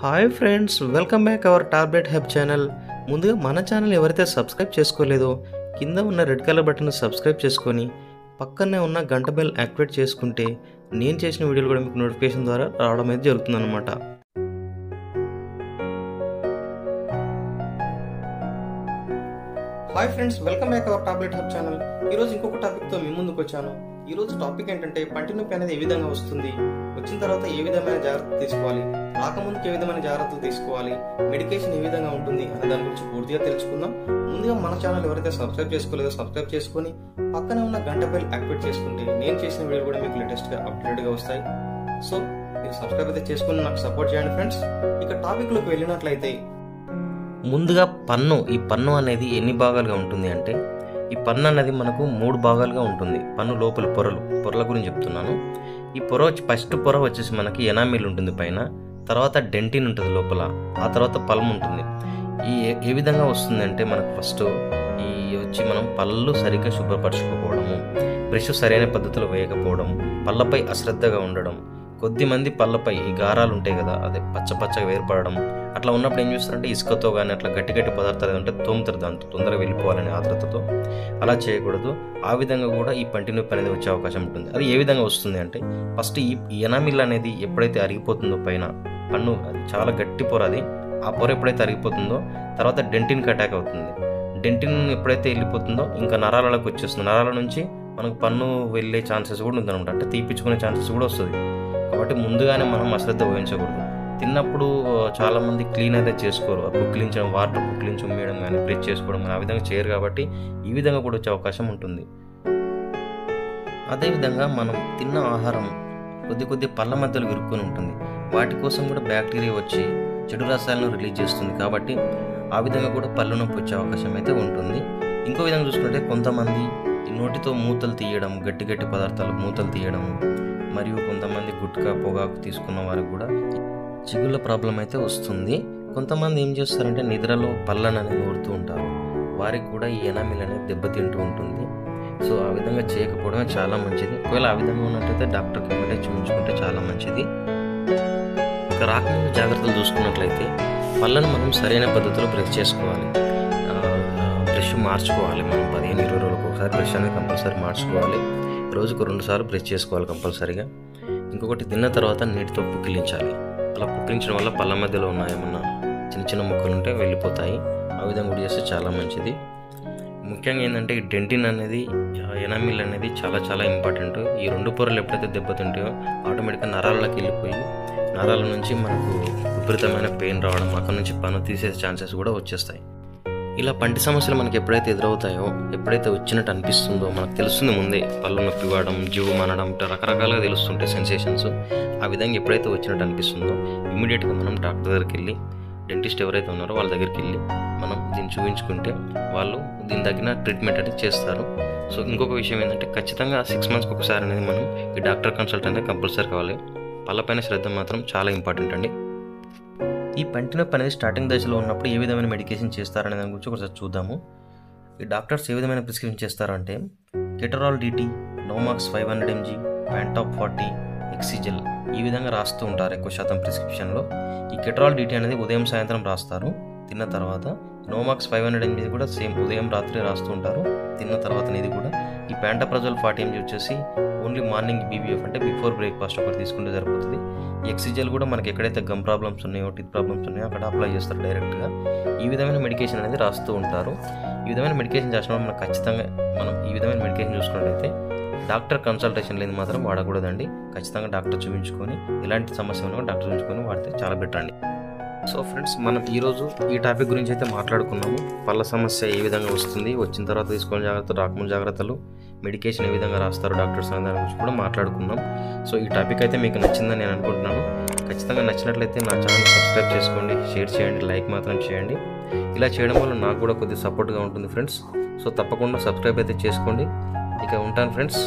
Hi friends, welcome back our tablet hub channel. ముందుగా మన channel ఎవరైతే సబ్స్క్రైబ్ చేసుకోలేదో కింద ఉన్న రెడ్ కలర్ బటన్ సబ్స్క్రైబ్ చేసుకొని పక్కనే ఉన్న గంట బెల్ యాక్టివేట్ చేసుకుంటే నేను చేసిన వీడియోలు కూడా మీకు నోటిఫికేషన్ ద్వారా రావడం అయితే జరుగుతుందన్నమాట. Hi friends, welcome back our tablet hub channel. ఈరోజు ఇంకొక టాపిక్తో మీ ముందుకు వచ్చాను. ఈరోజు టాపిక్ ఏంటంటే పంటి నొప్పి అనేది ఏ విధంగా వస్తుంది, వచ్చిన తర్వాత ఏ విధమైన జాగ్రత్తలు తీసుకోవాలి, రాకముందుకు ఏ విధమైన జాగ్రత్తలు తీసుకోవాలి, మెడికేషన్ ఏ విధంగా ఉంటుంది అనే దాని గురించి పూర్తిగా తెలుసుకుందాం. ముందుగా మన ఛానల్ ఎవరైతే సబ్స్క్రైబ్ చేసుకోలేదో సబ్స్క్రైబ్ చేసుకొని పక్కనే ఉన్న గంట బెల్ యాక్టివేట్ చేసుకుంటే నేను చేసిన వీడియో కూడా మీకు లేటెస్ట్గా అప్డేట్గా వస్తాయి. సో మీరు సబ్స్క్రైబ్ అయితే చేసుకుని నాకు సపోర్ట్ చేయండి ఫ్రెండ్స్. ఇక టాపిక్లోకి వెళ్ళినట్లయితే ముందుగా ఈ పన్ను అనేది ఎన్ని భాగాలుగా ఉంటుంది అంటే, ఈ పన్ను అనేది మనకు 3 భాగాలుగా ఉంటుంది. పన్ను లోపల పొరల గురించి చెప్తున్నాను. ఈ ఫస్ట్ పొర వచ్చేసి మనకి ఎనామిల్ ఉంటుంది పైన, తర్వాత డెంటిన్ ఉంటుంది లోపల, ఆ తర్వాత పల్మ్ ఉంటుంది. ఏ విధంగా వస్తుంది అంటే మనకు ఫస్ట్ మనం పళ్ళు సరిగ్గా శుభ్రపరచుకోకపోవడము, బ్రష్ సరైన పద్ధతిలో వేయకపోవడం, పళ్ళపై అశ్రద్ధగా ఉండడం, కొద్దిమంది పళ్ళపై ఈ గారాలు ఉంటాయి కదా, అదే పచ్చగా వేరుపడడం. అట్లా ఉన్నప్పుడు ఏం చేస్తారంటే ఇసుకతో కానీ అట్లా గట్టి పదార్థాలు ఏదంటే తోముతారు, దాంతో తొందరగా వెళ్ళిపోవాలనే ఆత్రతతో. అలా చేయకూడదు. ఆ విధంగా కూడా ఈ పంటి నొప్పి అనేది వచ్చే అవకాశం ఉంటుంది. అది ఏ విధంగా వస్తుంది అంటే, ఫస్ట్ ఈ ఎనామిల్ అనేది ఎప్పుడైతే అరిగిపోతుందో పైన పన్ను, అది చాలా గట్టి పొర, అది ఆ పొర ఎప్పుడైతే అరిగిపోతుందో తర్వాత డెంటిన్కి అటాక్ అవుతుంది. డెంటిన్ ఎప్పుడైతే వెళ్ళిపోతుందో ఇంకా నరాలకు వచ్చేస్తుంది. నరాల నుంచి మనకు పన్ను వెళ్ళే ఛాన్సెస్ కూడా ఉందన్నమాట, అంటే తీపిచ్చుకునే ఛాన్సెస్ కూడా వస్తుంది. కాబట్టి ముందుగానే మనం అశ్రద్ధ వహించకూడదు. తిన్నప్పుడు చాలామంది క్లీన్ అయితే చేసుకోరు, వాటర్ పుక్కిలించి ఉమ్మేయడం కానీ బ్రష్ చేసుకోవడం కానీ ఆ విధంగా చేయరు. కాబట్టి ఈ విధంగా కూడా వచ్చే అవకాశం ఉంటుంది. అదేవిధంగా మనం తిన్న ఆహారం కొద్ది పళ్ళ మధ్యలో ఇరుక్కొని ఉంటుంది. వాటి కోసం కూడా బ్యాక్టీరియా వచ్చి చెడు రసాయలను రిలీజ్ చేస్తుంది. కాబట్టి ఆ విధంగా కూడా పళ్ళు నొప్పి వచ్చే అవకాశం అయితే ఉంటుంది. ఇంకో విధంగా చూసుకుంటే కొంతమంది నోటితో మూతలు తీయడం, గట్టి పదార్థాలు మూతలు తీయడం, మరియు కొంతమంది గుట్కా పొగాకు తీసుకున్న వారికి కూడా చిగుళ్ళ ప్రాబ్లం అయితే వస్తుంది. కొంతమంది ఏం చేస్తారంటే నిద్రలో పళ్ళను అనేది ఊరుతూ ఉంటారు, వారికి కూడా ఈ ఎనామిల్ అనేది దెబ్బతింటూ ఉంటుంది. సో ఆ విధంగా చేయకపోవడమే చాలా మంచిది. ఒకవేళ ఆ విధంగా ఉన్నట్లయితే డాక్టర్కి వెంటనే చూపించుకుంటే చాలా మంచిది. ఇక రాకముందు జాగ్రత్తలు చూసుకున్నట్లయితే పళ్ళను మనం సరైన పద్ధతిలో బ్రష్ చేసుకోవాలి. బ్రష్ మార్చుకోవాలి. మనం 15-20 రోజులకు ఒకసారి బ్రష్ అనేది కంపల్సరీ మార్చుకోవాలి. రోజుకు 2 సార్లు బ్రష్ చేసుకోవాలి కంపల్సరీగా. ఇంకొకటి, తిన్న తర్వాత నీటితో పుక్కిలించాలి. అలా పుక్కిలించడం వల్ల పళ్ళ మధ్యలో ఉన్న ఏమన్నా చిన్న ముక్కలు ఉంటే వెళ్ళిపోతాయి. ఆ విధంగా కూడా చేస్తే చాలా మంచిది. ముఖ్యంగా ఏంటంటే ఈ డెంటిన్ అనేది, ఎనామిల్ అనేది చాలా ఇంపార్టెంట్. ఈ 2 పొరలు ఎప్పుడైతే దెబ్బతింటాయో ఆటోమేటిక్గా నరాలకి వెళ్ళిపోయి నరాల నుంచి మనకు విపరీతమైన పెయిన్ రావడం, అక్కడ నుంచి పన్ను తీసే ఛాన్సెస్ కూడా వచ్చేస్తాయి. ఇలా పంటి సమస్యలు మనకి ఎప్పుడైతే ఎదురవుతాయో, ఎప్పుడైతే వచ్చినట్టు అనిపిస్తుందో మనకు తెలుస్తుంది ముందే, పళ్ళు నొప్పి వాడడం, జీవు మనడం, రకరకాలుగా తెలుస్తుంటాయి సెన్సేషన్స్. ఆ విధంగా ఎప్పుడైతే వచ్చినట్టు అనిపిస్తుందో ఇమీడియట్గా మనం డాక్టర్ దగ్గరికి వెళ్ళి, డెంటిస్ట్ ఎవరైతే ఉన్నారో వాళ్ళ దగ్గరికి వెళ్ళి మనం దీన్ని చూపించుకుంటే వాళ్ళు దీని తగిన ట్రీట్మెంట్ అనేది చేస్తారు. సో ఇంకొక విషయం ఏంటంటే, ఖచ్చితంగా 6 మంత్స్కి ఒకసారి అనేది మనం ఈ డాక్టర్ కన్సల్ట్ అనేది కంపల్సరీ కావాలి. పళ్ళపైన శ్రద్ధ మాత్రం చాలా ఇంపార్టెంట్ అండి. ఈ పంటి నొప్పి అనేది స్టార్టింగ్ దశలో ఉన్నప్పుడు ఏ విధమైన మెడికేషన్ చేస్తారనే దాని గురించి ఒకసారి చూద్దాము. ఈ డాక్టర్స్ ఏ విధమైన ప్రిస్క్రిప్షన్ చేస్తారంటే, కెటరాల్ DT, నోమాక్స్ 500 mg, ప్యాంటాప్ 40, ఎక్సిజెల్ ఈ విధంగా రాస్తూ ఉంటారు ఎక్కువ శాతం ప్రిస్క్రిప్షన్లో. ఈ కెటరాల్ DT అనేది ఉదయం సాయంత్రం రాస్తారు తిన్న తర్వాత. నోమాక్స్ 500 mg కూడా సేమ్ ఉదయం రాత్రి రాస్తూ ఉంటారు తిన్న తర్వాత. ఇది కూడా ఈ ప్యాంటాప్రజోల్ 40 mg వచ్చేసి ఓన్లీ మార్నింగ్ BBF అంటే బిఫోర్ బ్రేక్ఫాస్ట్ ఒకటి తీసుకుంటే సరిపోతుంది. ఎక్సిజెల్ కూడా మనకి ఎక్కడైతే గమ్ ప్రాబ్లమ్స్ ఉన్నాయో, టీత్ ప్రాబ్లమ్స్ ఉన్నాయో అక్కడ అప్లై చేస్తారు డైరెక్ట్గా. ఈ విధమైన మెడికేషన్ అనేది రాస్తూ ఉంటారు. ఈ విధమైన మెడికేషన్ చేసినప్పుడు మనకు ఖచ్చితంగా మనం ఈ విధమైన మెడికేషన్ చూసుకున్నట్లయితే డాక్టర్ కన్సల్టేషన్ లేని మాత్రం వాడకూడదండి. ఖచ్చితంగా డాక్టర్ చూపించుకొని, ఎలాంటి సమస్య ఉన్నా డాక్టర్ చూపించుకొని వాడితే చాలా బెటర్ అండి. సో ఫ్రెండ్స్, మనం ఈరోజు ఈ టాపిక్ గురించి అయితే మాట్లాడుకున్నాము. పళ్ళ సమస్య ఏ విధంగా వస్తుంది, వచ్చిన తర్వాత తీసుకునే జాగ్రత్తలు, రాకముందు జాగ్రత్తలు, మెడికేషన్ ఏ విధంగా రాస్తారు డాక్టర్స్ అనే దాని గురించి కూడా మాట్లాడుకున్నాం. సో ఈ టాపిక్ అయితే మీకు నచ్చిందని నేను అనుకుంటున్నాను. ఖచ్చితంగా నచ్చినట్లయితే నా ఛానల్ సబ్స్క్రైబ్ చేసుకోండి, షేర్ చేయండి, లైక్ మాత్రం చేయండి. ఇలా చేయడం వల్ల నాకు కూడా కొద్దిగా సపోర్ట్గా ఉంటుంది ఫ్రెండ్స్. సో తప్పకుండా సబ్స్క్రైబ్ అయితే చేసుకోండి. ఇక ఉంటాను ఫ్రెండ్స్.